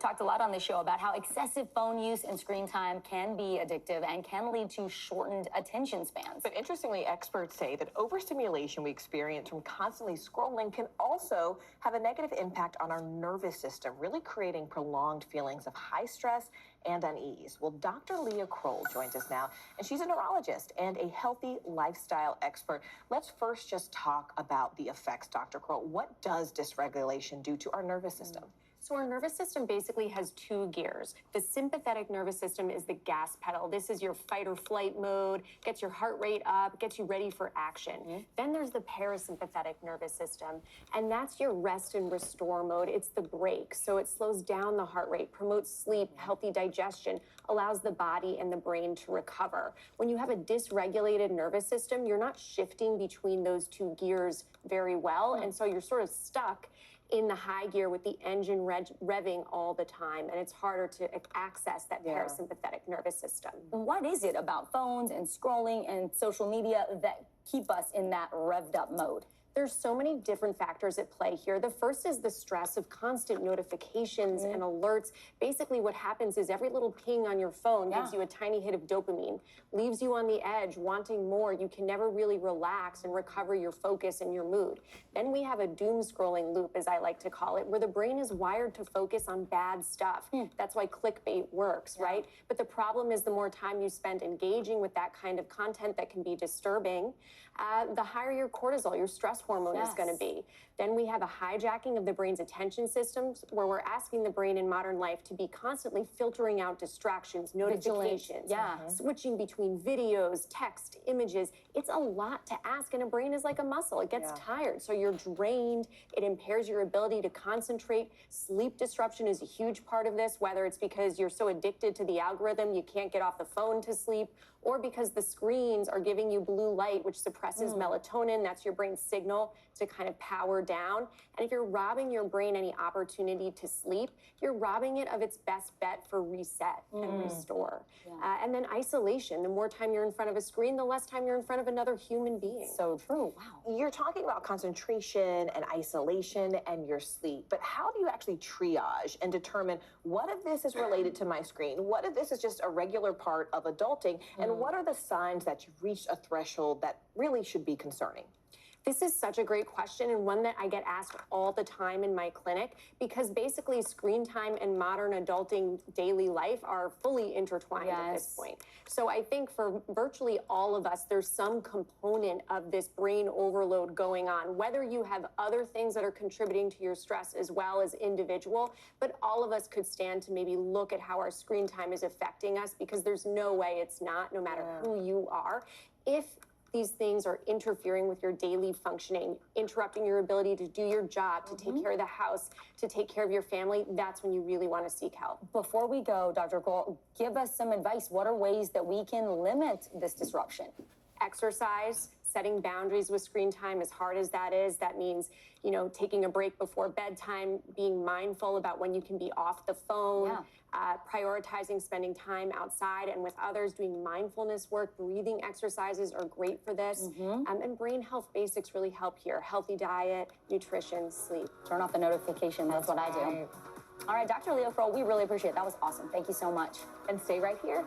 talked a lot on the show about how excessive phone use and screen time can be addictive and can lead to shortened attention spans. But interestingly, experts say that overstimulation we experience from constantly scrolling can also have a negative impact on our nervous system, really creating prolonged feelings of high stress and unease. Well, Dr. Leah Kroll joins us now, and she's a neurologist and a healthy lifestyle expert. Let's first just talk about the effects, Dr. Kroll. What does dysregulation do to our nervous system? So our nervous system basically has two gears. The sympathetic nervous system is the gas pedal. This is your fight or flight mode, gets your heart rate up, gets you ready for action. Then there's the parasympathetic nervous system, and that's your rest and restore mode. It's the brake. So it slows down the heart rate, promotes sleep, healthy digestion, allows the body and the brain to recover. When you have a dysregulated nervous system, you're not shifting between those two gears very well, and so you're sort of stuck in the high gear with the engine revving all the time, and it's harder to access that parasympathetic nervous system. What is it about phones and scrolling and social media that keep us in that revved up mode? There's so many different factors at play here. The first is the stress of constant notifications and alerts. Basically, what happens is every little ping on your phone gives you a tiny hit of dopamine, leaves you on the edge, wanting more. You can never really relax and recover your focus and your mood. Then we have a doom scrolling loop, as I like to call it, where the brain is wired to focus on bad stuff. That's why clickbait works, right? But the problem is the more time you spend engaging with that kind of content that can be disturbing, the higher your cortisol, your stress hormone is going to be. Then we have a hijacking of the brain's attention systems, where we're asking the brain in modern life to be constantly filtering out distractions, notifications, switching between videos, text, images. It's a lot to ask, and a brain is like a muscle. It gets tired, so you're drained. It impairs your ability to concentrate. Sleep disruption is a huge part of this, whether it's because you're so addicted to the algorithm you can't get off the phone to sleep, or because the screens are giving you blue light, which suppresses melatonin. That's your brain's signal to kind of power down. And if you're robbing your brain any opportunity to sleep, you're robbing it of its best bet for reset and restore. And then isolation. The more time you're in front of a screen, the less time you're in front of another human being. So true. Wow. You're talking about concentration and isolation and your sleep, but how do you actually triage and determine what of this is related to my screen? What of this is just a regular part of adulting? And what are the signs that you've reached a threshold that really should be concerning? This is such a great question, and one that I get asked all the time in my clinic, because basically screen time and modern adulting daily life are fully intertwined at this point. So I think for virtually all of us, there's some component of this brain overload going on, whether you have other things that are contributing to your stress as well as individual, but all of us could stand to maybe look at how our screen time is affecting us, because there's no way it's not, no matter who you are. If these things are interfering with your daily functioning, interrupting your ability to do your job, to take care of the house, to take care of your family, that's when you really want to seek help. Before we go, Dr. Kroll, give us some advice. What are ways that we can limit this disruption? Exercise, setting boundaries with screen time, as hard as that is. That means, you know, taking a break before bedtime, being mindful about when you can be off the phone, prioritizing spending time outside and with others, doing mindfulness work, breathing exercises are great for this. And brain health basics really help here. Healthy diet, nutrition, sleep. Turn off the notification. That's what I do. All right, Dr. Leah Kroll, we really appreciate it. That was awesome. Thank you so much. And stay right here.